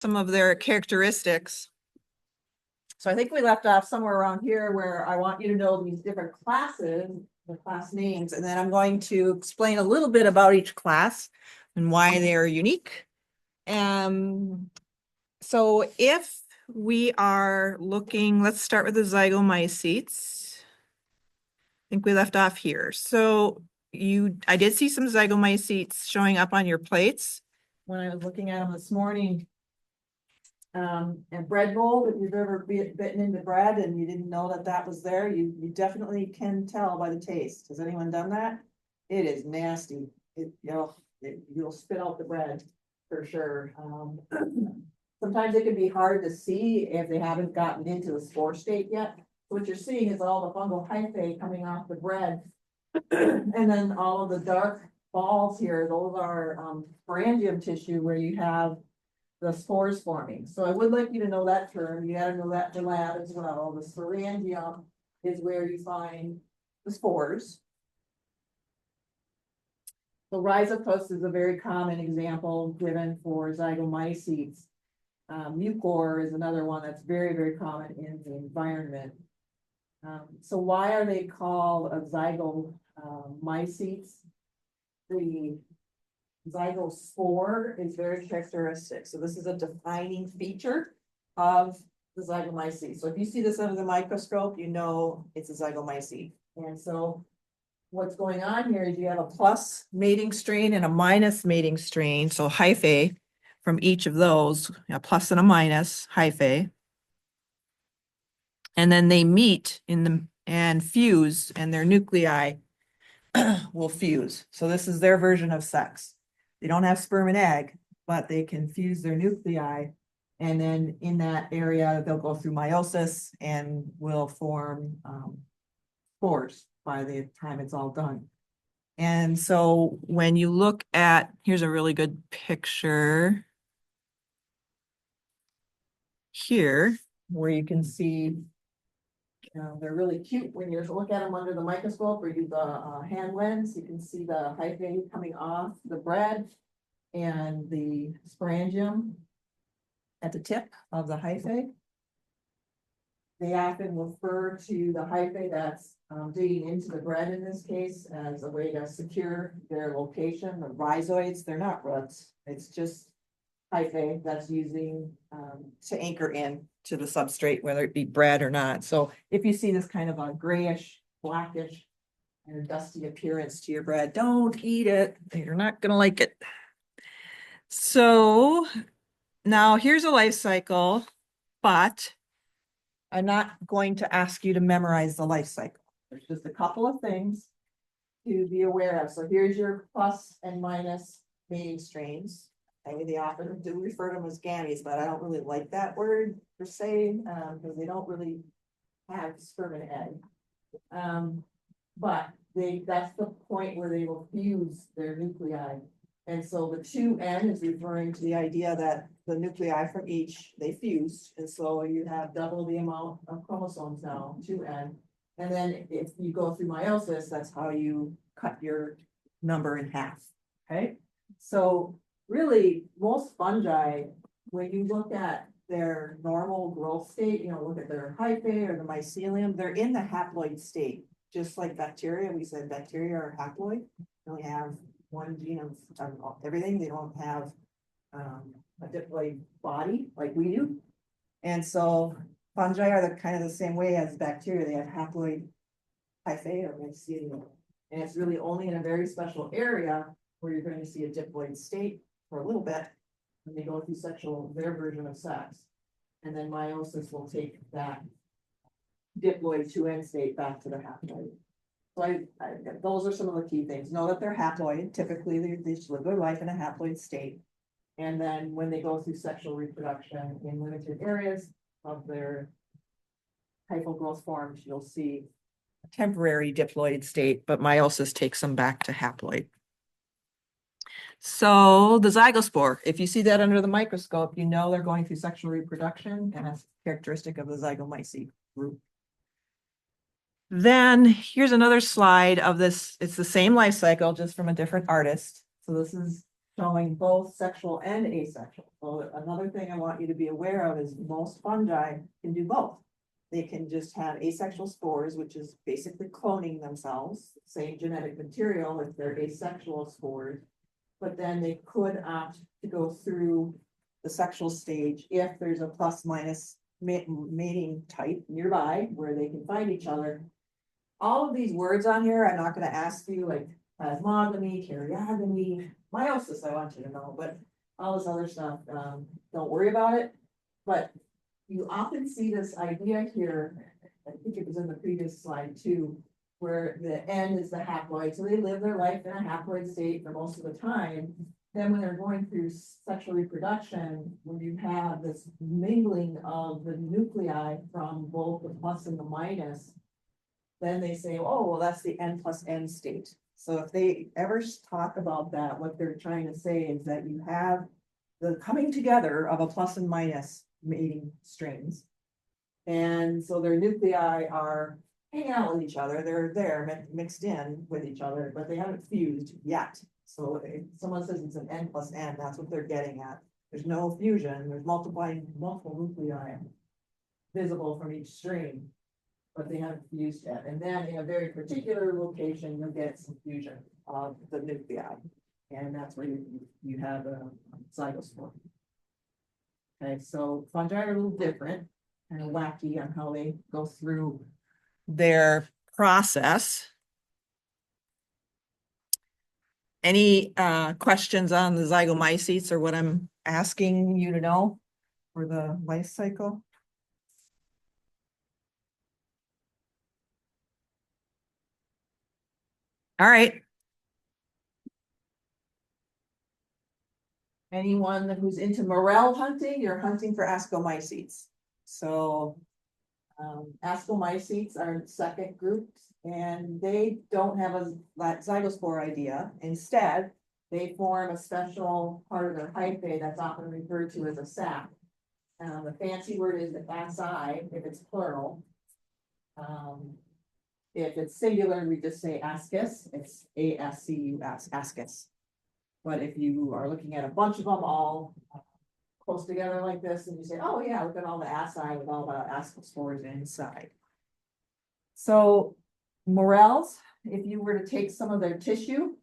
some of their characteristics. So I think we left off somewhere around here where I want you to know these different classes, the class names, and then I'm going to explain a little bit about each class and why they are unique. So if we are looking, let's start with the zygomycetes. I think we left off here. So I did see some zygomycetes showing up on your plates when I was looking at them this morning. And bread mold, if you've ever bitten into bread and you didn't know that that was there, you definitely can tell by the taste. Has anyone done that? It is nasty. You'll spit out the bread for sure. Sometimes it can be hard to see if they haven't gotten into the spore state yet. What you're seeing is all the fungal hyphae coming off the bread. And then all of the dark balls here, those are sporangium tissue where you have the spores forming. So I would like you to know that term. You gotta know that in lab as well. The sporangium is where you find the spores. The rhizopus is a very common example given for zygomycetes. Mucor is another one that's very, very common in the environment. So why are they called a zygomycetes? The zygospore is very characteristic. So this is a defining feature of the zygomycete. So if you see this under the microscope, you know it's a zygomycete. And so what's going on here is you have a plus mating strain and a minus mating strain. So hyphae from each of those, a plus and a minus hyphae. And then they meet and fuse, and their nuclei will fuse. So this is their version of sex. They don't have sperm and egg, but they can fuse their nuclei. And then in that area, they'll go through meiosis and will form spores by the time it's all done. And so when you look at, here's a really good picture here, where you can see they're really cute when you look at them under the microscope or use a hand lens. You can see the hyphae coming off the bread and the sporangium at the tip of the hyphae. They often refer to the hyphae that's digging into the bread in this case as a way to secure their location. The rhizoids, they're not roots. It's just hyphae that's using to anchor in to the substrate, whether it be bread or not. So if you see this kind of a grayish, blackish, and a dusty appearance to your bread, don't eat it. You're not gonna like it. So now here's a life cycle, but I'm not going to ask you to memorize the life cycle. There's just a couple of things to be aware of. So here's your plus and minus mating strains. They often do refer to them as gametes, but I don't really like that word per se, because they don't really have sperm and egg. But that's the point where they will fuse their nuclei. And so the 2N is referring to the idea that the nuclei from each, they fuse. And so you have double the amount of chromosomes now, 2N. And then if you go through meiosis, that's how you cut your number in half, okay? So really, most fungi, when you look at their normal growth state, look at their hyphae or the mycelium, they're in the haploid state. Just like bacteria, we said bacteria are haploid. They only have one gene of everything. They don't have a diploid body like we do. And so fungi are kind of the same way as bacteria. They have haploid hyphae or mycelium. And it's really only in a very special area where you're going to see a diploid state for a little bit when they go through their version of sex. And then meiosis will take that diploid 2N state back to the haploid. So those are some of the key things. Know that they're haploid. Typically, they just live their life in a haploid state. And then when they go through sexual reproduction in limited areas of their hyphal growth forms, you'll see a temporary diploid state, but meiosis takes them back to haploid. So the zygospore, if you see that under the microscope, you know they're going through sexual reproduction, and that's characteristic of the zygomycete group. Then here's another slide of this. It's the same life cycle, just from a different artist. So this is showing both sexual and asexual. So another thing I want you to be aware of is most fungi can do both. They can just have asexual spores, which is basically cloning themselves, same genetic material if they're asexual spores. But then they could opt to go through the sexual stage if there's a plus minus mating type nearby where they can find each other. All of these words on here, I'm not gonna ask you like plasmogamy, karyogamy, meiosis, I want you to know, but all this other stuff, don't worry about it. But you often see this idea here, I think it was in the previous slide too, where the N is the haploid, so they live their life in a haploid state for most of the time. Then when they're going through sexual reproduction, when you have this mingling of the nuclei from both the plus and the minus, then they say, oh, well, that's the N plus N state. So if they ever talk about that, what they're trying to say is that you have the coming together of a plus and minus mating strings. And so their nuclei are hanging out with each other. They're there mixed in with each other, but they haven't fused yet. So if someone says it's an N plus N, that's what they're getting at. There's no fusion. There's multiple nuclei visible from each string, but they haven't fused yet. And then in a very particular location, you'll get some fusion of the nuclei. And that's where you have a zygospore. Okay, so fungi are a little different and wacky on how they go through their process. Any questions on the zygomycetes or what I'm asking you to know for the life cycle? All right. Anyone who's into morel hunting, you're hunting for ascomycetes. So ascomycetes are second groups and they don't have a zygospore idea. Instead, they form a special part of their hyphae that's often referred to as a sac. The fancy word is asci if it's plural. If it's singular, we just say ascus. It's ASCUS, ascus. But if you are looking at a bunch of them all close together like this, and you say, oh yeah, look at all the asci with all the ascospores inside. So morels, if you were to take some of their tissue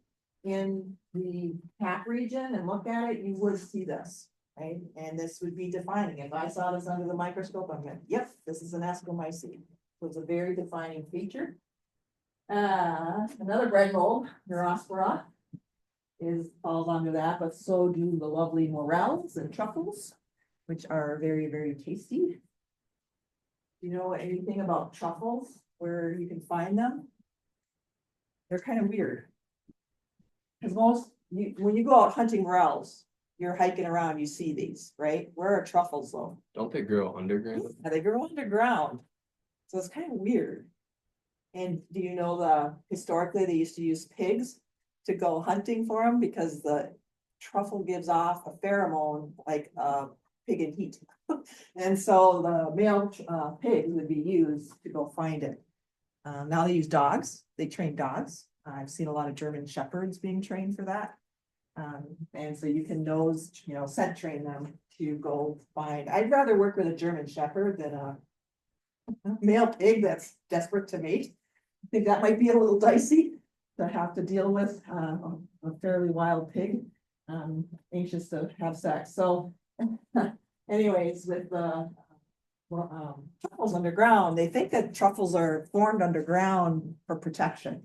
in the cap region and look at it, you would see this, right? And this would be defining. If I saw this under the microscope, I'm going, yep, this is an ascomycete. So it's a very defining feature. Another bread mold, Neurospora, falls under that, but so do the lovely morels and truffles, which are very, very tasty. Do you know anything about truffles, where you can find them? They're kind of weird. Because when you go out hunting morels, you're hiking around, you see these, right? Where are truffles though? Don't they grow underground? Yeah, they grow underground. So it's kind of weird. And do you know historically they used to use pigs to go hunting for them because the truffle gives off a pheromone like pig in heat. And so the male pigs would be used to go find it. Now they use dogs. They train dogs. I've seen a lot of German shepherds being trained for that. And so you can scent train them to go find. I'd rather work with a German shepherd than a male pig that's desperate to mate. I think that might be a little dicey to have to deal with a fairly wild pig, anxious to have sex. So anyways, with the truffles underground, they think that truffles are formed underground for protection.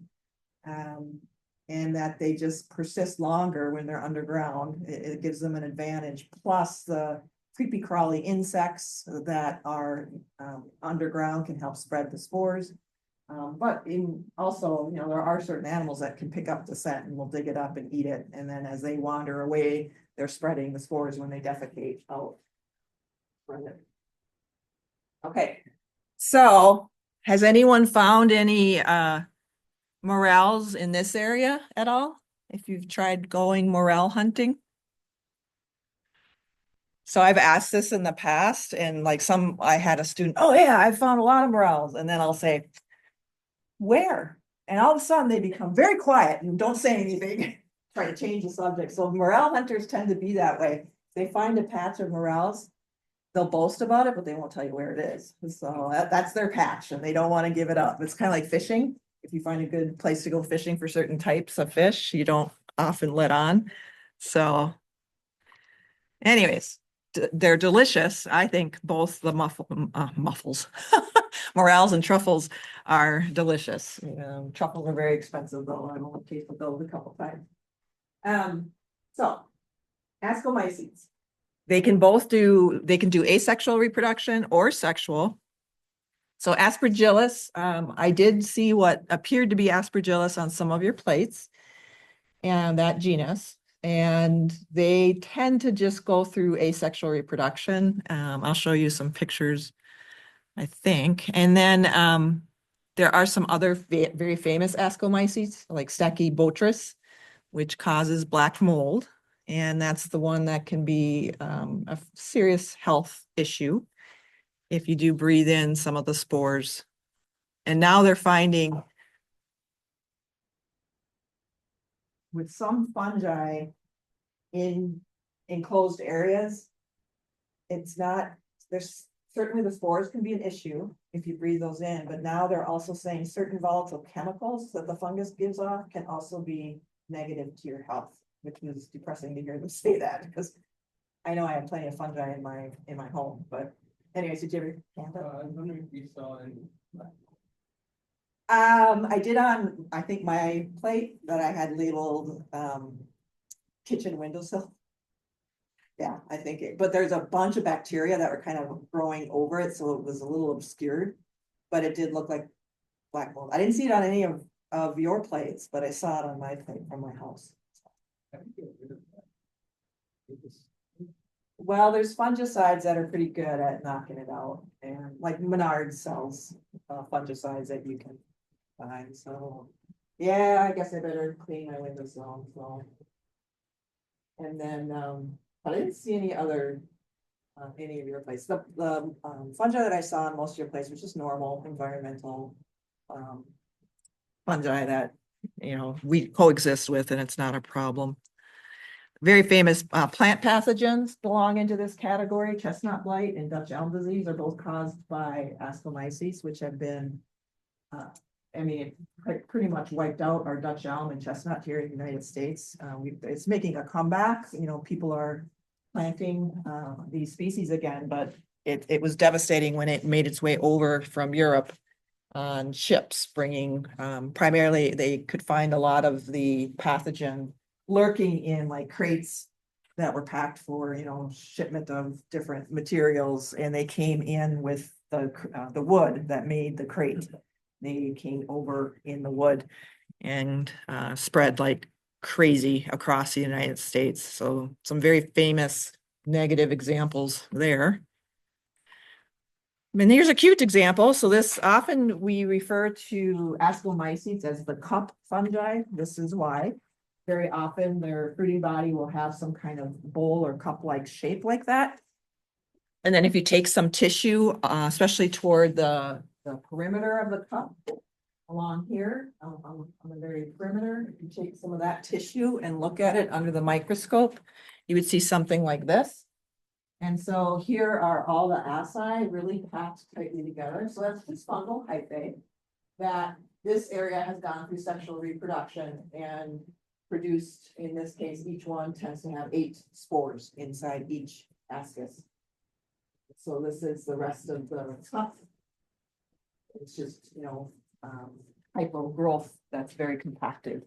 And that they just persist longer when they're underground. It gives them an advantage. Plus the creepy crawly insects that are underground can help spread the spores. But also, there are certain animals that can pick up the scent and will dig it up and eat it. And then as they wander away, they're spreading the spores when they defecate out. Okay, so has anyone found any morels in this area at all? If you've tried going morel hunting? So I've asked this in the past and I had a student, oh yeah, I found a lot of morels. And then I'll say, where? And all of a sudden they become very quiet and don't say anything. try to change the subject. So morel hunters tend to be that way. They find a patch of morels, they'll boast about it, but they won't tell you where it is. So that's their patch and they don't want to give it up. It's kind of like fishing. If you find a good place to go fishing for certain types of fish, you don't often let on. So anyways, they're delicious. I think both the muffles, morels and truffles are delicious. Truffles are very expensive though. I've only tasted those a couple times. So Ascomyces. They can do asexual reproduction or sexual. So Aspergillus, I did see what appeared to be Aspergillus on some of your plates and that genus. And they tend to just go through asexual reproduction. I'll show you some pictures, I think. And then there are some other very famous Ascomyces, like Stachybotrys, which causes black mold. And that's the one that can be a serious health issue if you do breathe in some of the spores. And now they're finding with some fungi in enclosed areas, it's not, there's certainly the spores can be an issue if you breathe those in, but now they're also saying certain volatile chemicals that the fungus gives off can also be negative to your health, which is depressing to hear them say that because I know I have plenty of fungi in my home, but anyways, did you ever camp it? I was wondering if you saw any. I did on, I think my plate that I had labeled, kitchen windowsill. Yeah, I think it, but there's a bunch of bacteria that were kind of growing over it, so it was a little obscured. But it did look like black mold. I didn't see it on any of your plates, but I saw it on my plate from my house. Well, there's fungicides that are pretty good at knocking it out, and like Menard sells fungicides that you can find. So, yeah, I guess I better clean my windowsill. So, and then, but I didn't see any other any of your places. The fungi that I saw in most of your places was just normal environmental fungi that we coexist with, and it's not a problem. Very famous plant pathogens belong into this category. Chestnut blight and Dutch elm disease are both caused by Ascomyces, which have been, I mean, it pretty much wiped out our Dutch elm and chestnut here in the United States. It's making a comeback. People are planting these species again, but it was devastating when it made its way over from Europe on ships, bringing primarily they could find a lot of the pathogen lurking in like crates that were packed for shipment of different materials, and they came in with the wood that made the crate. They came over in the wood and spread like crazy across the United States. So some very famous negative examples there. And here's a cute example. So this often we refer to Ascomyces as the cup fungi. This is why. Very often their fruity body will have some kind of bowl or cup-like shape like that. And then if you take some tissue, especially toward the perimeter of the cup, along here on the very perimeter, if you take some of that tissue and look at it under the microscope, you would see something like this. And so here are all the acini really packed tightly together. So that's just fungal hyphae that this area has gone through sexual reproduction and produced, in this case, each one tends to have 8 spores inside each ascus. So this is the rest of the cup. It's just, hypo growth that's very compacted.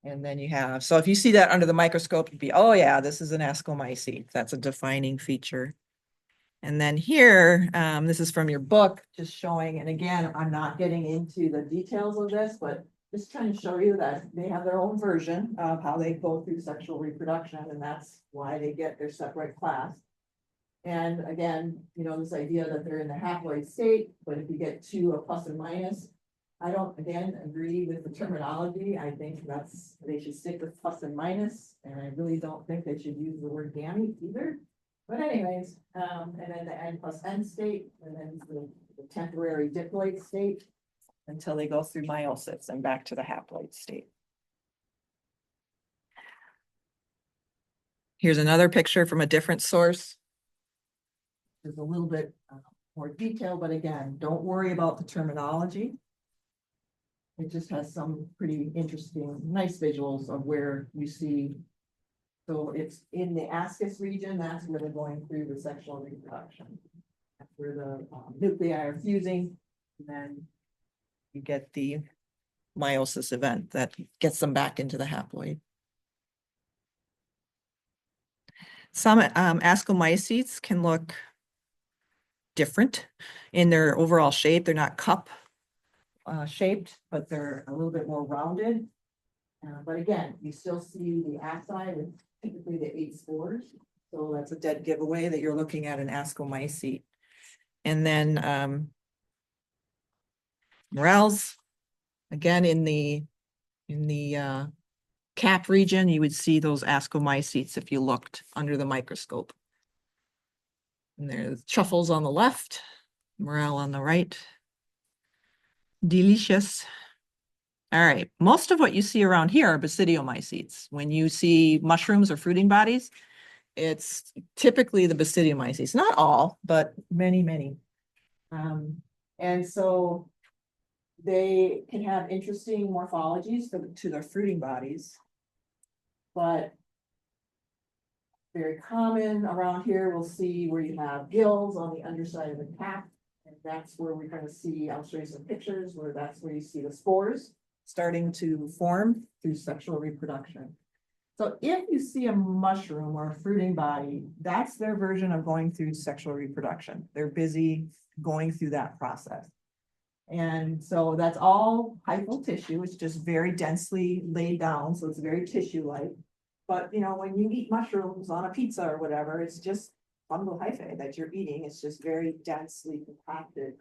And then you have, so if you see that under the microscope, you'd be, oh yeah, this is an Ascomyces. That's a defining feature. And then here, this is from your book, just showing, and again, I'm not getting into the details of this, but just trying to show you that they have their own version of how they go through sexual reproduction, and that's why they get their separate class. And again, this idea that they're in the haploid state, but if you get to a plus and minus, I don't, again, agree with the terminology. I think they should stick with plus and minus, and I really don't think they should use the word gamete either. But anyways, and then the N plus N state, and then the temporary diploid state until they go through meiosis and back to the haploid state. Here's another picture from a different source. There's a little bit more detail, but again, don't worry about the terminology. It just has some pretty interesting, nice visuals of where you see. So it's in the Ascus region, that's where they're going through the sexual reproduction. That's where the nuclei are fusing, and then you get the meiosis event that gets them back into the haploid. Some ascomycetes can look different in their overall shape. They're not cup shaped, but they're a little bit more rounded. But again, you still see the axi with typically the 8 spores. So that's a dead giveaway that you're looking at an ascomycete. And then morels, again, in the cap region, you would see those ascomycetes if you looked under the microscope. And there's truffles on the left, morel on the right. Delicious. All right, most of what you see around here are basidiomycetes. When you see mushrooms or fruiting bodies, it's typically the basidiomycetes, not all, but many, many. And so they can have interesting morphologies to their fruiting bodies. But very common around here, we'll see where you have gills on the underside of the cap. And that's where we're going to see, I'll show you some pictures where that's where you see the spores starting to form through sexual reproduction. So if you see a mushroom or a fruiting body, that's their version of going through sexual reproduction. They're busy going through that process. And so that's all hyphal tissue. It's just very densely laid down. So it's very tissue-like. But you know, when you eat mushrooms on a pizza or whatever, it's just fungal hyphae that you're eating. It's just very densely compacted.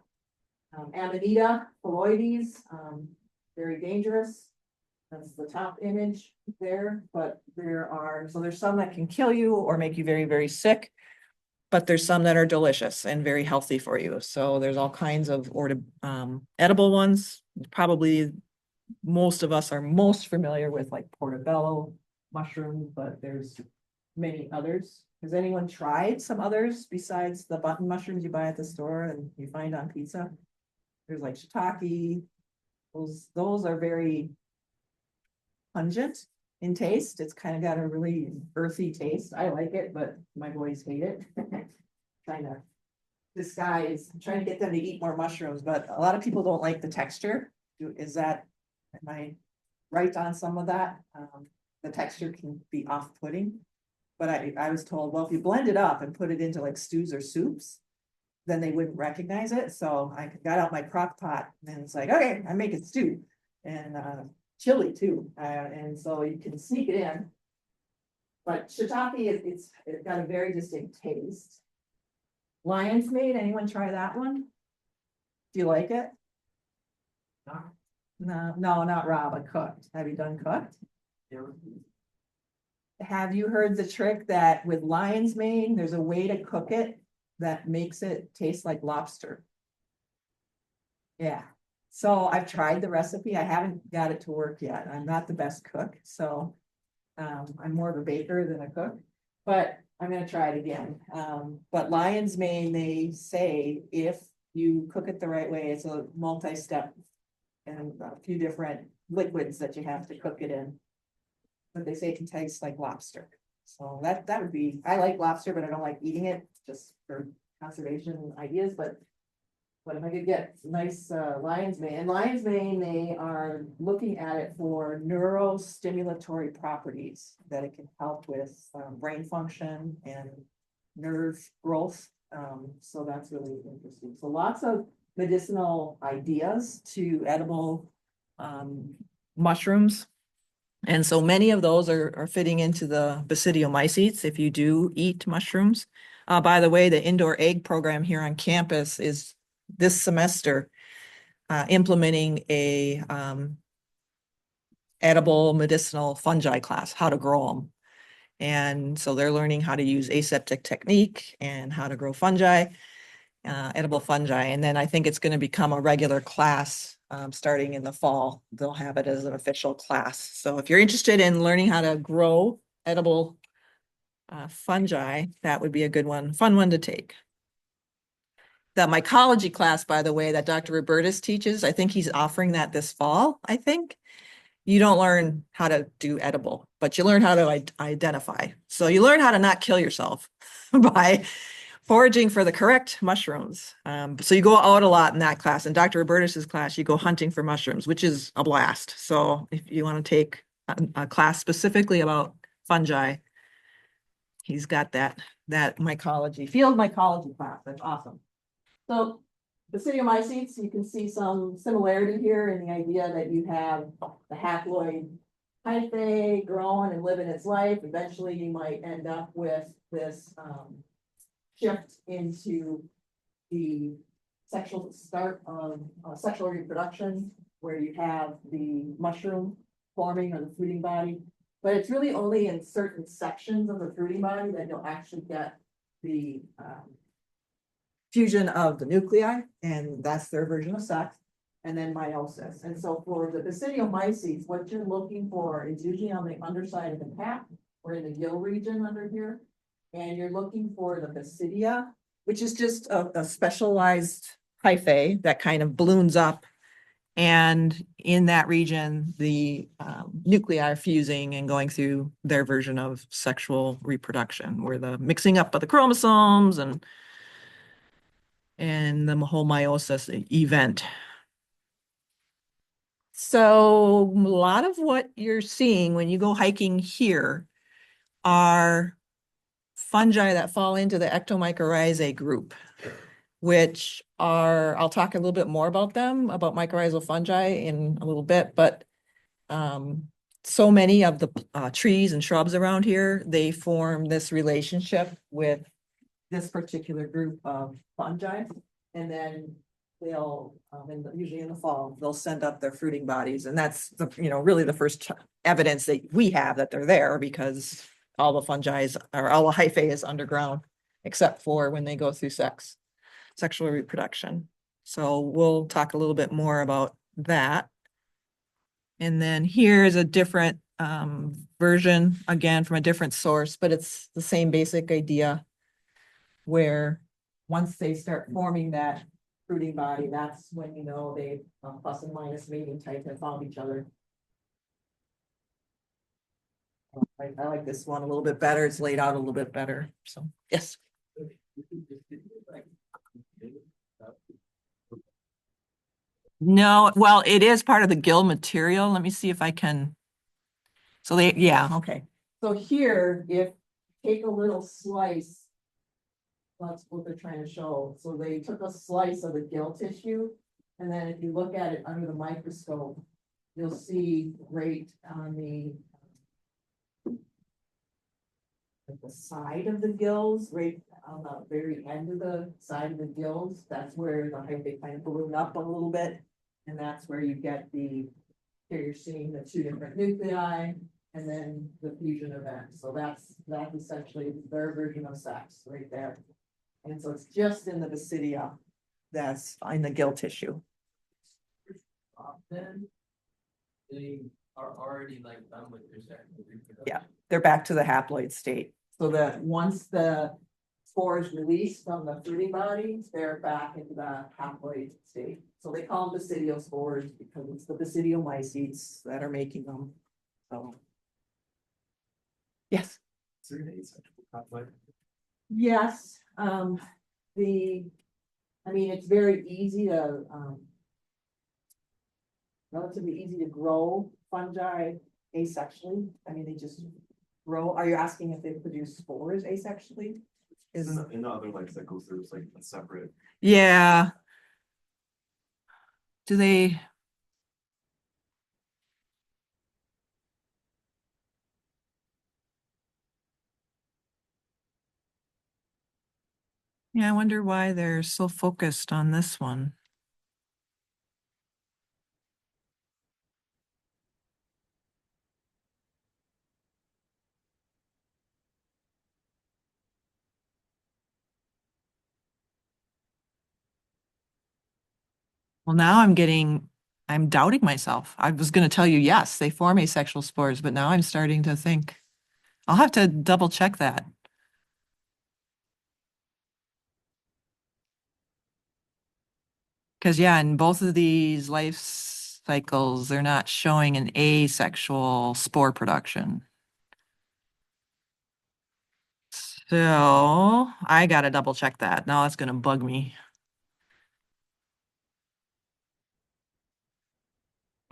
Amanita phalloides, very dangerous. That's the top image there, but there's some that can kill you or make you very, very sick, but there's some that are delicious and very healthy for you. So there's all kinds of edible ones. Probably most of us are most familiar with like portobello mushroom, but there's many others. Has anyone tried some others besides the button mushrooms you buy at the store and you find on pizza? There's like shiitake. Those are very pungent in taste. It's kind of got a really earthy taste. I like it, but my boys hate it. Trying to disguise, trying to get them to eat more mushrooms, but a lot of people don't like the texture. Am I right on some of that? The texture can be off-putting, but I was told, well, if you blend it up and put it into like stews or soups, then they wouldn't recognize it. So I got out my crock pot and it's like, okay, I'm making stew and chili too. And so you can sneak it in. But shiitake, it's got a very distinct taste. Lion's mane, anyone try that one? Do you like it? No, not raw, but cooked. Have you done cooked? Yeah. Have you heard the trick that with lion's mane, there's a way to cook it that makes it taste like lobster? Yeah. So I've tried the recipe. I haven't got it to work yet. I'm not the best cook, so I'm more of a baker than a cook, but I'm gonna try it again. But lion's mane, they say if you cook it the right way, it's a multi-step and a few different liquids that you have to cook it in. But they say it can taste like lobster. So that would be, I like lobster, but I don't like eating it just for conservation ideas, but if I could get nice lion's mane. And lion's mane, they are looking at it for neurostimulatory properties that it can help with brain function and nerve growth. So that's really interesting. So lots of medicinal ideas to edible mushrooms. And so many of those are fitting into the basidiomycetes if you do eat mushrooms. By the way, the indoor egg program here on campus is this semester implementing a edible medicinal fungi class, how to grow them. And so they're learning how to use aseptic technique and how to grow fungi, edible fungi. And then I think it's going to become a regular class starting in the fall. They'll have it as an official class. So if you're interested in learning how to grow edible fungi, that would be a good one, fun one to take. The mycology class, by the way, that Dr. Robertus teaches, I think he's offering that this fall, I think. You don't learn how to do edible, but you learn how to identify. So you learn how to not kill yourself by foraging for the correct mushrooms. So you go out a lot in that class. In Dr. Robertus's class, you go hunting for mushrooms, which is a blast. So if you want to take a class specifically about fungi, he's got that mycology, field mycology class. That's awesome. So Basidiomycetes, you can see some similarity here in the idea that you have the haploid hyphae growing and living its life. Eventually, you might end up with this shift into the sexual start of sexual reproduction, where you have the mushroom forming or the fruiting body. But it's really only in certain sections of the fruiting body that you'll actually get the fusion of the nuclei, and that's their version of sex, and then meiosis. And so for the Basidiomycetes, what you're looking for is usually on the underside of the cap or in the gill region under here. And you're looking for the basidia, which is just a specialized hyphae that kind of balloons up. And in that region, the nuclei are fusing and going through their version of sexual reproduction, where the mixing up of the chromosomes and the whole meiosis event. So a lot of what you're seeing when you go hiking here are fungi that fall into the ectomycorrhizae group, which are, I'll talk a little bit more about them, about mycorrhizal fungi in a little bit, but so many of the trees and shrubs around here, they form this relationship with this particular group of fungi. And then they'll, usually in the fall, they'll send up their fruiting bodies. And that's the, really the first evidence that we have that they're there, because all the fungi or all the hyphae is underground, except for when they go through sexual reproduction. So we'll talk a little bit more about that. And then here's a different version, again, from a different source, but it's the same basic idea, where once they start forming that fruiting body, that's when they plus and minus mating type have found each other. I like this one a little bit better. It's laid out a little bit better. So yes. No, well, it is part of the gill material. Let me see if I can. So yeah, okay. So here, if take a little slice, that's what they're trying to show. So they took a slice of the gill tissue, and then if you look at it under the microscope, you'll see right on the side of the gills, right on the very end of the side of the gills, that's where the hyphae kind of balloon up a little bit. And that's where you get here you're seeing the two different nuclei and then the fusion event. So that's essentially their version of sex right there. And so it's just in the basidia that's in the gill tissue. Then they are already like done with their sexual reproduction. Yeah, they're back to the haploid state. So that once the spores released from the fruiting body, they're back into the haploid state. So they call them basidiospores because it's the basidiomycetes that are making them. So yes. Is there an asexual haploid? Yes, it's very easy to, relatively easy to grow fungi asexually. They just grow. Are you asking if they produce spores asexually? In the other life cycles, there's like a separate. Yeah. Do they? Yeah, I wonder why they're so focused on this one. Well, now I'm doubting myself. I was going to tell you, yes, they form asexual spores, but now I'm starting to think I'll have to double check that. Because yeah, in both of these life cycles, they're not showing an asexual spore production. So I gotta double check that. Now that's gonna bug me.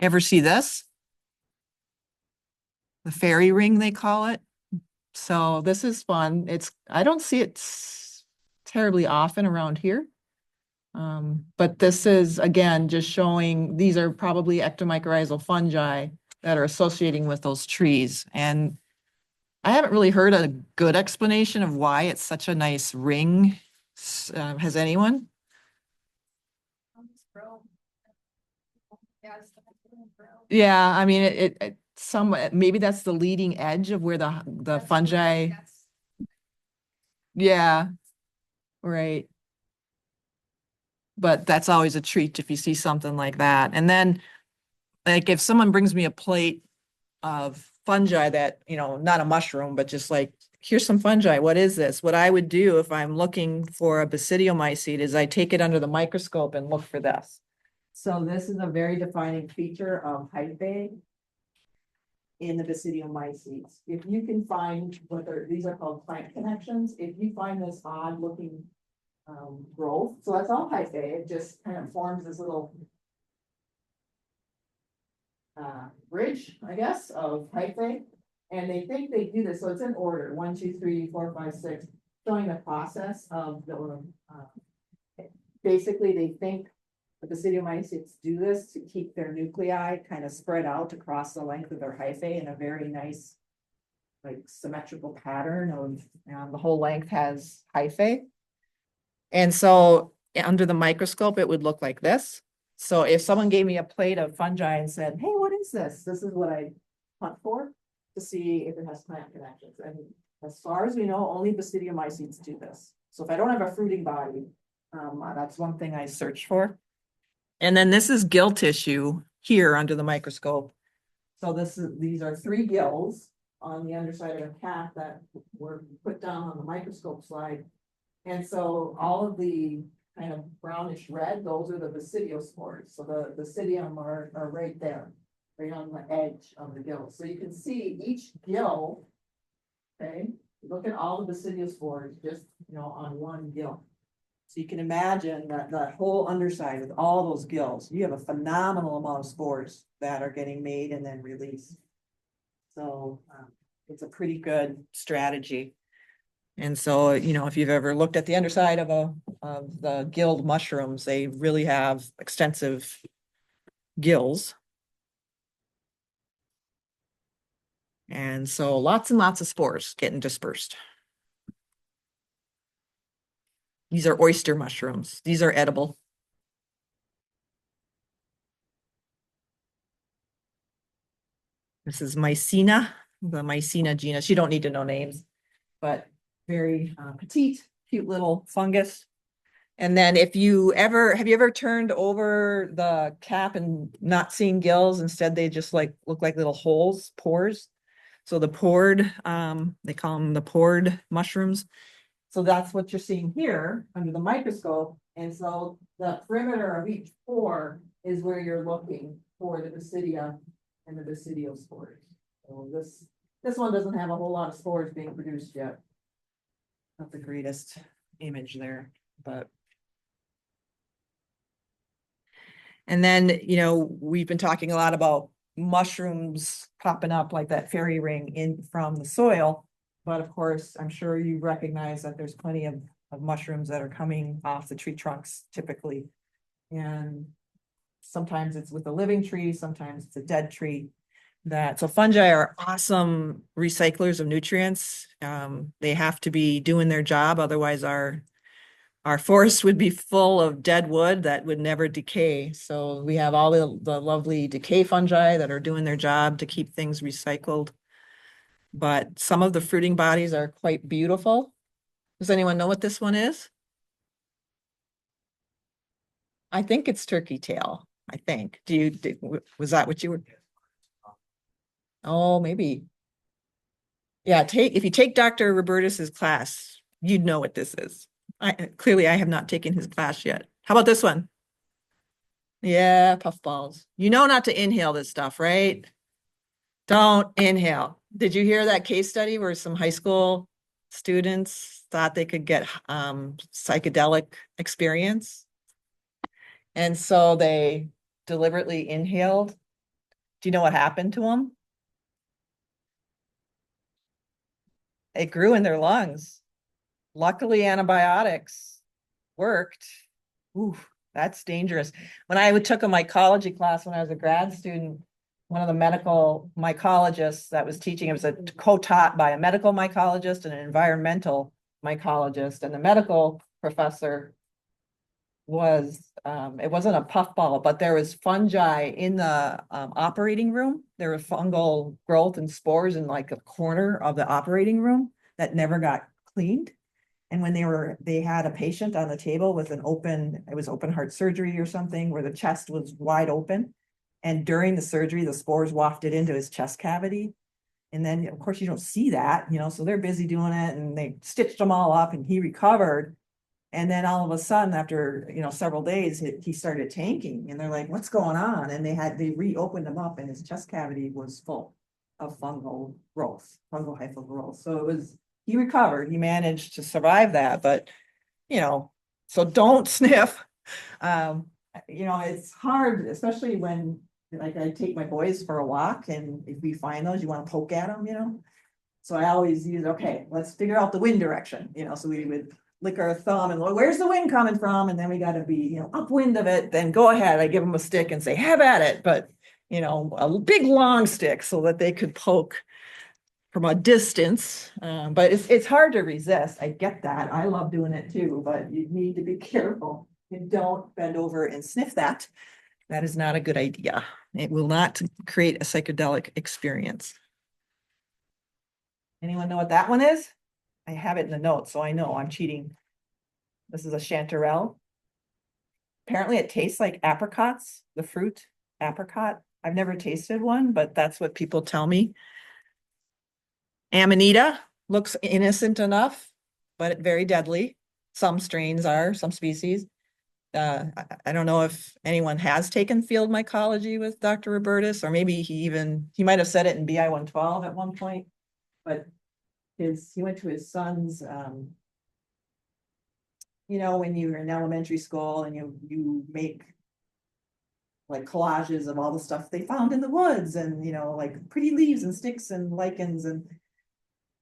Ever see this? The fairy ring, they call it. So this is fun. I don't see it terribly often around here. But this is, again, just showing, these are probably ectomycorrhizal fungi that are associating with those trees. And I haven't really heard a good explanation of why it's such a nice ring. Has anyone? Yeah, I mean, maybe that's the leading edge of where the fungi. Yeah, right. But that's always a treat if you see something like that. And then, like, if someone brings me a plate of fungi that, not a mushroom, but just like, here's some fungi, what is this? What I would do if I'm looking for a basidiomycete is I take it under the microscope and look for this. So this is a very defining feature of hyphae in the basidiomycetes. If you can find these are called plant connections, if you find this odd looking growth, so that's all hyphae, it just kind of forms this little bridge, I guess, of hyphae. And they think they do this, so it's in order, 1, 2, 3, 4, 5, 6, showing the process of the, basically they think the basidiomycetes do this to keep their nuclei kind of spread out across the length of their hyphae in a very nice, like symmetrical pattern of, the whole length has hyphae. And so under the microscope, it would look like this. So if someone gave me a plate of fungi and said, hey, what is this? This is what I hunt for to see if it has plant connections. And as far as we know, only basidiomycetes do this. So if I don't have a fruiting body, that's one thing I search for. And then this is gill tissue here under the microscope. So these are 3 gills on the underside of a cat that were put down on the microscope slide. And so all of the kind of brownish red, those are the basidiospores. So the basidium are right there, right on the edge of the gill. So you can see each gill, okay, look at all the basidiospores just, on one gill. So you can imagine that whole underside with all those gills, you have a phenomenal amount of spores that are getting made and then released. So it's a pretty good strategy. And so, if you've ever looked at the underside of the gilled mushrooms, they really have extensive gills. And so lots and lots of spores getting dispersed. These are oyster mushrooms. These are edible. This is Mycena, the Mycena genus. You don't need to know names, but very petite, cute little fungus. And then have you ever turned over the cap and not seen gills? Instead, they just look like little holes, pores. So the pored, they call them the pored mushrooms. So that's what you're seeing here under the microscope. And so the perimeter of each pore is where you're looking for the basidia and the basidiospores. So this one doesn't have a whole lot of spores being produced yet. Not the greatest image there, but. And then, we've been talking a lot about mushrooms popping up like that fairy ring in from the soil. But of course, I'm sure you recognize that there's plenty of mushrooms that are coming off the tree trunks typically. And sometimes it's with a living tree, sometimes it's a dead tree. So fungi are awesome recyclers of nutrients. They have to be doing their job, otherwise our forest would be full of dead wood that would never decay. So we have all the lovely decay fungi that are doing their job to keep things recycled. But some of the fruiting bodies are quite beautiful. Does anyone know what this one is? I think it's turkey tail, I think. Was that what you were? Oh, maybe. Yeah, if you take Dr. Robertus's class, you'd know what this is. Clearly I have not taken his class yet. How about this one? Yeah, puffballs. You know not to inhale this stuff, right? Don't inhale. Did you hear that case study where some high school students thought they could get psychedelic experience? And so they deliberately inhaled. Do you know what happened to them? It grew in their lungs. Luckily, antibiotics worked. Ooh, that's dangerous. When I took a mycology class when I was a grad student, one of the medical mycologists that was teaching, it was a co-taught by a medical mycologist and an environmental mycologist. And the medical professor was, it wasn't a puffball, but there was fungi in the operating room. There was fungal growth and spores in like a corner of the operating room that never got cleaned. And when they had a patient on the table with it was open heart surgery or something where the chest was wide open. And during the surgery, the spores wafted into his chest cavity. And then, of course, you don't see that, so they're busy doing it and they stitched them all up and he recovered. And then all of a sudden, after, several days, he started tanking and they're like, what's going on? And they reopened him up and his chest cavity was full of fungal hyphal growth. So he recovered, he managed to survive that, but, so don't sniff. It's hard, especially when, like, I take my boys for a walk and if we find those, you want to poke at them. So I always use, okay, let's figure out the wind direction, so we would lick our thumb and where's the wind coming from? And then we got to be, upwind of it, then go ahead. I give them a stick and say, have at it. But, a big long stick so that they could poke from a distance. But it's hard to resist. I get that. I love doing it too, but you need to be careful. You don't bend over and sniff that. That is not a good idea. It will not create a psychedelic experience. Anyone know what that one is? I have it in the notes, so I know I'm cheating. This is a chanterelle. Apparently it tastes like apricots, the fruit apricot. I've never tasted one, but that's what people tell me. Amanita looks innocent enough, but very deadly. Some strains are, some species. I don't know if anyone has taken field mycology with Dr. Robertus, or maybe he might have said it in BI 112 at one point, but he went to his son's, when you're in elementary school and you make like collages of all the stuff they found in the woods and, like pretty leaves and sticks and lichens and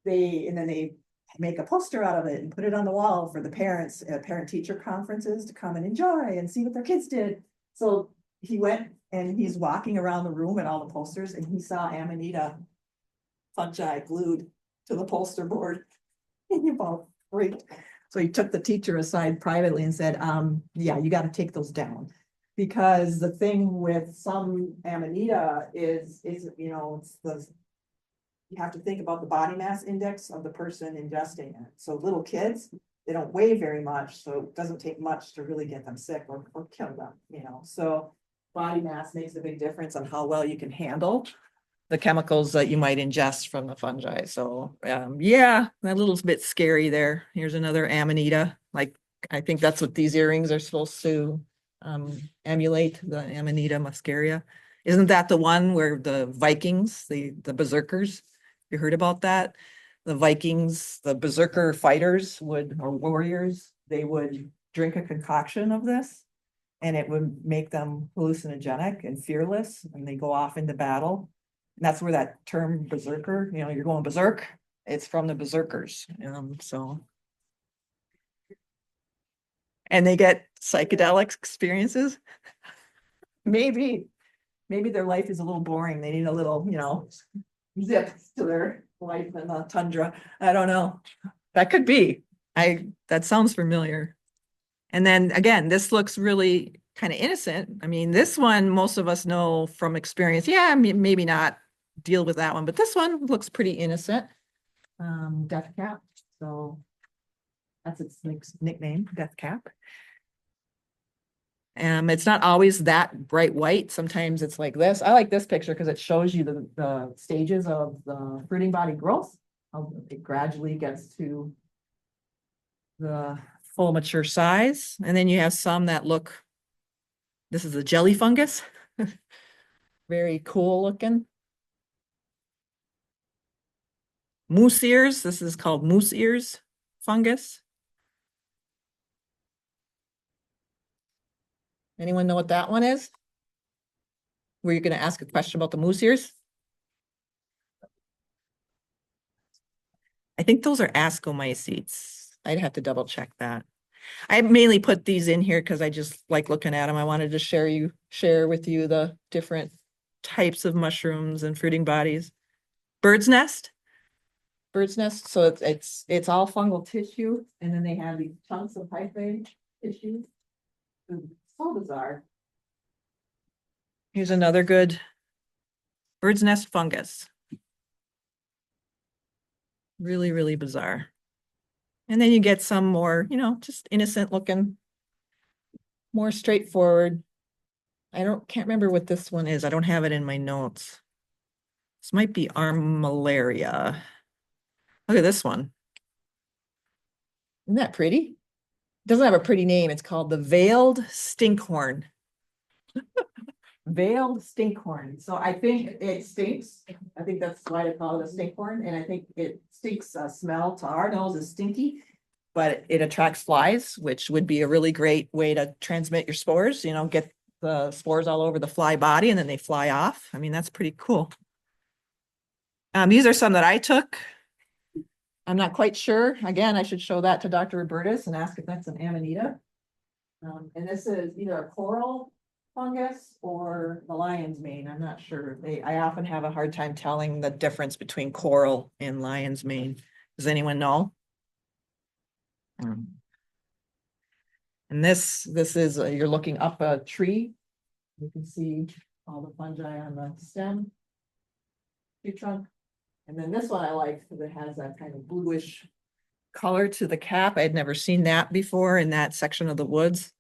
then they make a poster out of it and put it on the wall for the parents at parent-teacher conferences to come and enjoy and see what their kids did. So he went and he's walking around the room and all the posters and he saw Amanita fungi glued to the poster board. And he about freaked. So he took the teacher aside privately and said, yeah, you got to take those down. Because the thing with some Amanita is, it's you have to think about the body mass index of the person ingesting it. So little kids, they don't weigh very much, so it doesn't take much to really get them sick or kill them, So body mass makes a big difference on how well you can handle the chemicals that you might ingest from the fungi. So yeah, that little bit scary there. Here's another Amanita. Like, I think that's what these earrings are supposed to emulate, the Amanita muscaria. Isn't that the one where the Vikings, the berserkers, you heard about that? The Vikings, the berserker fighters or warriors, they would drink a concoction of this and it would make them hallucinogenic and fearless and they go off into battle. And that's where that term berserker, you're going berserk, it's from the berserkers. And they get psychedelic experiences. Maybe their life is a little boring. They need a little, zip to their life in the tundra. I don't know. That could be. That sounds familiar. And then again, this looks really kind of innocent. I mean, this one, most of us know from experience. Yeah, maybe not deal with that one, but this one looks pretty innocent. Death cap. So that's its nickname, death cap. It's not always that bright white. Sometimes it's like this. I like this picture because it shows you the stages of the fruiting body growth. How it gradually gets to the full mature size. And then you have some that look This is a jelly fungus. Very cool looking. Moose ears. This is called moose ears fungus. Anyone know what that one is? Were you going to ask a question about the moose ears? I think those are ascomycetes. I'd have to double check that. I mainly put these in here because I just like looking at them. I wanted to share with you the different types of mushrooms and fruiting bodies. Bird's nest. Bird's nest. So it's all fungal tissue, and then they have these chunks of hyphae tissue. So bizarre. Here's another good bird's nest fungus. Really, really bizarre. And then you get some more, just innocent looking, more straightforward. Can't remember what this one is. I don't have it in my notes. This might be armillaria. Look at this one. Isn't that pretty? It doesn't have a pretty name. It's called the veiled stinkhorn. Veiled stinkhorn. So I think it stinks. I think that's why they call it a stinkhorn. And I think it stinks smell to our nose is stinky, but it attracts flies, which would be a really great way to transmit your spores, get the spores all over the fly body and then they fly off. I mean, that's pretty cool. These are some that I took. I'm not quite sure. Again, I should show that to Dr. Robertus and ask if that's an amanita. And this is either a coral fungus or the lion's mane. I'm not sure. I often have a hard time telling the difference between coral and lion's mane. Does anyone know? And this is, you're looking up a tree. You can see all the fungi on the stem, tree trunk. And then this one I like because it has that kind of bluish color to the cap. I had never seen that before in that section of the woods.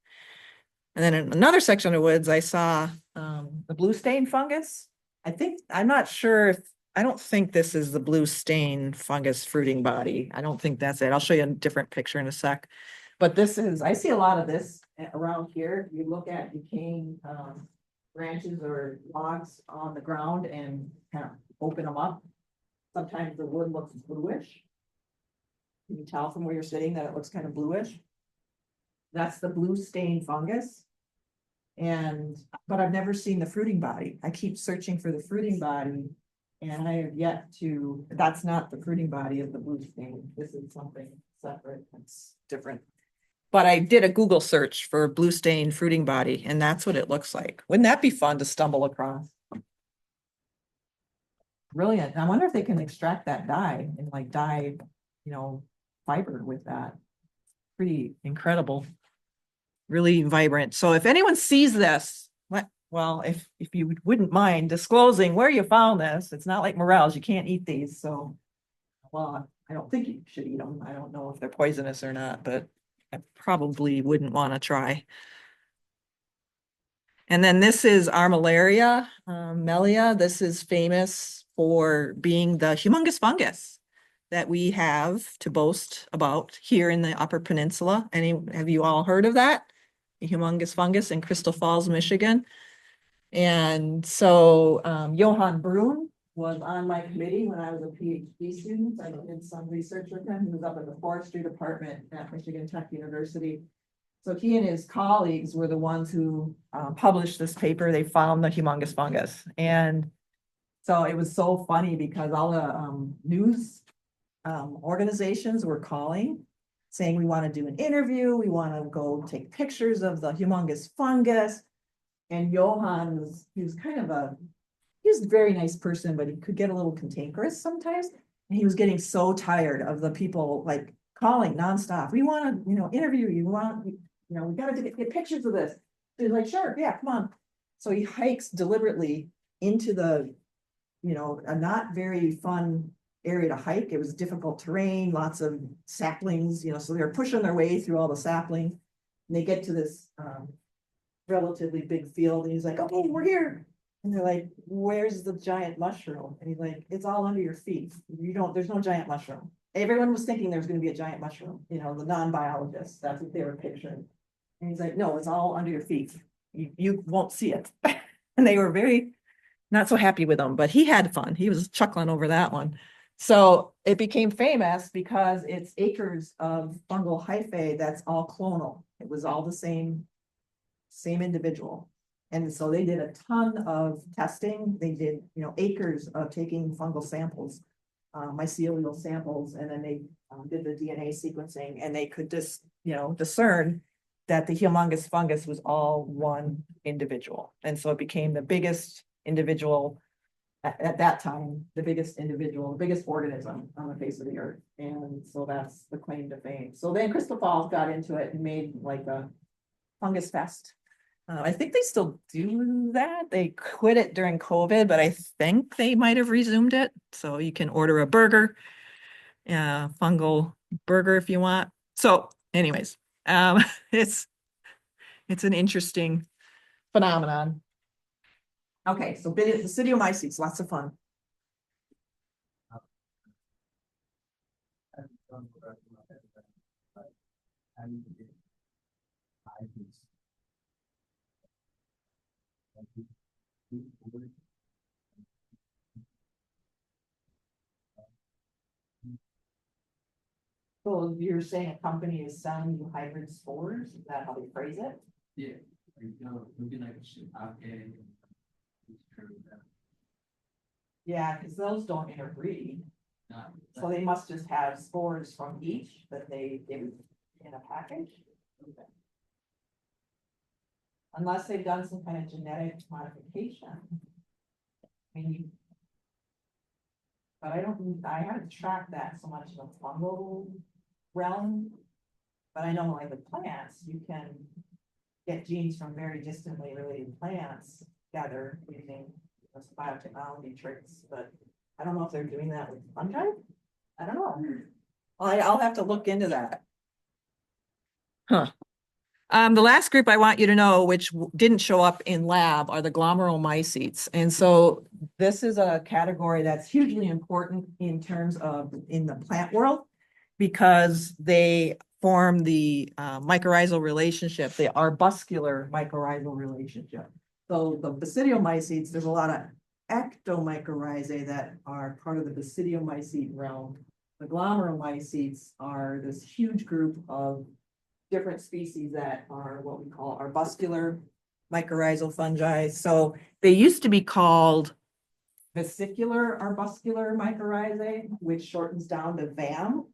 And then in another section of woods, I saw the blue stain fungus. I'm not sure I don't think this is the blue stain fungus fruiting body. I don't think that's it. I'll show you a different picture in a sec. But I see a lot of this around here. You look at decaying branches or logs on the ground and kind of open them up. Sometimes the wood looks bluish. Can you tell from where you're sitting that it looks kind of bluish? That's the blue stain fungus. But I've never seen the fruiting body. I keep searching for the fruiting body and I have yet to, that's not the fruiting body of the blue stain. This is something separate, that's different. But I did a Google search for blue stain fruiting body and that's what it looks like. Wouldn't that be fun to stumble across? Brilliant. I wonder if they can extract that dye and like dye, fiber with that. Pretty incredible. Really vibrant. So if anyone sees this, if you wouldn't mind disclosing where you found this, it's not like morels, you can't eat these. So, well, I don't think you should eat them. I don't know if they're poisonous or not, but I probably wouldn't want to try. And then this is Armillaria mellia. This is famous for being the humongous fungus that we have to boast about here in the Upper Peninsula. Have you all heard of that? The humongous fungus in Crystal Falls, Michigan. And so Johann Brun was on my committee when I was a PhD student. I did some research with him. He was up in the forestry department at Michigan Tech University. So he and his colleagues were the ones who published this paper. They found the humongous fungus. And so it was so funny because all the news organizations were calling, saying we want to do an interview, we want to go take pictures of the humongous fungus. And Johann he was a very nice person, but he could get a little cantankerous sometimes. And he was getting so tired of the people like calling nonstop. We want to, interview you. We got to get pictures of this. So he's like, sure, yeah, come on. So he hikes deliberately into the, a not very fun area to hike. It was difficult terrain, lots of saplings, so they're pushing their way through all the saplings. And they get to this relatively big field and he's like, okay, we're here. And they're like, where's the giant mushroom? And he's like, it's all under your feet. There's no giant mushroom. Everyone was thinking there's going to be a giant mushroom, the non-biologists, that's what they were picturing. And he's like, no, it's all under your feet. you won't see it. And they were very not so happy with him, but he had fun. He was chuckling over that one. So it became famous because it's acres of fungal hyphae that's all clonal. It was all the same individual. And so they did a ton of testing. They did, acres of taking fungal samples, mycelial samples, and then they did the DNA sequencing, and they could just, discern that the humongous fungus was all one individual. And so it became the biggest individual at that time, the biggest organism on the face of the earth. And so that's the claim to fame. So then Crystal Falls got into it and made like a fungus fest. I think they still do that. They quit it during COVID, but I think they might have resumed it. So you can order a burger, fungal burger if you want. So anyways, it's an interesting phenomenon. Okay, so Basidiomycetes, lots of fun. So you're saying a company is selling you hybrid spores? Is that how they phrase it? Yeah, looking like okay. Yeah, because those don't interbreed. So they must just have spores from each that they give in a package. Okay. Unless they've done some kind of genetic modification. I mean, but I haven't tracked that so much in the fungal realm. But I know like with plants, you can get genes from very distantly related plants together using those biotechnology tricks, but I don't know if they're doing that with fungi. I don't know. I'll have to look into that. Huh. The last group I want you to know, which didn't show up in lab, are the glomerulomycetes. And so this is a category that's hugely important in terms of in the plant world, because they form the mycorrhizal relationship, the arbuscular mycorrhizal relationship. So the basidiomycetes, there's a lot of ectomycorrhizae that are part of the basidiomycete realm. The glomerulomycetes are this huge group of different species that are what we call arbuscular mycorrhizal fungi. So they used to be called vesicular arbuscular mycorrhizae, which shortens down to VAM,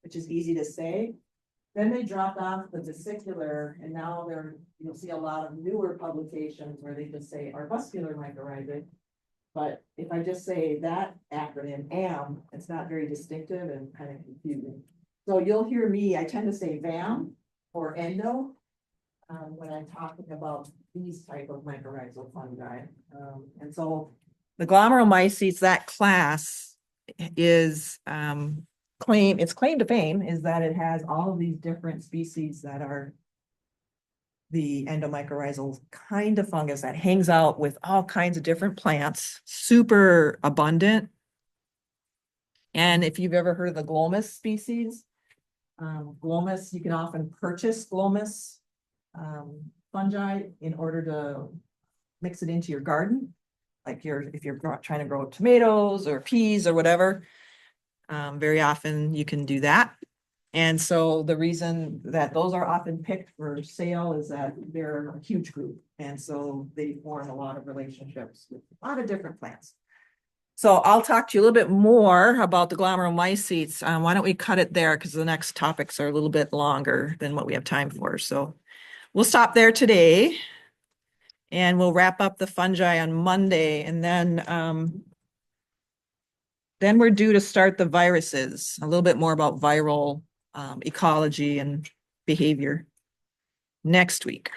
which is easy to say. Then they dropped off the vesicular, and now you'll see a lot of newer publications where they just say arbuscular mycorrhizae. But if I just say that acronym, AM, it's not very distinctive and kind of confusing. So you'll hear me, I tend to say VAM or endo when I'm talking about these type of mycorrhizal fungi. And so the glomerulomycetes, that class is its claim to fame is that it has all of these different species that are the endomycorrhizal kind of fungus that hangs out with all kinds of different plants, super abundant. And if you've ever heard of the glomus species, glomus, you can often purchase glomus fungi in order to mix it into your garden. Like if you're trying to grow tomatoes or peas or whatever, very often you can do that. And so the reason that those are often picked for sale is that they're a huge group. And so they form a lot of relationships with a lot of different plants. So I'll talk to you a little bit more about the glomerulomycetes. Why don't we cut it there? Because the next topics are a little bit longer than what we have time for. So we'll stop there today. And we'll wrap up the fungi on Monday. And then we're due to start the viruses, a little bit more about viral ecology and behavior next week.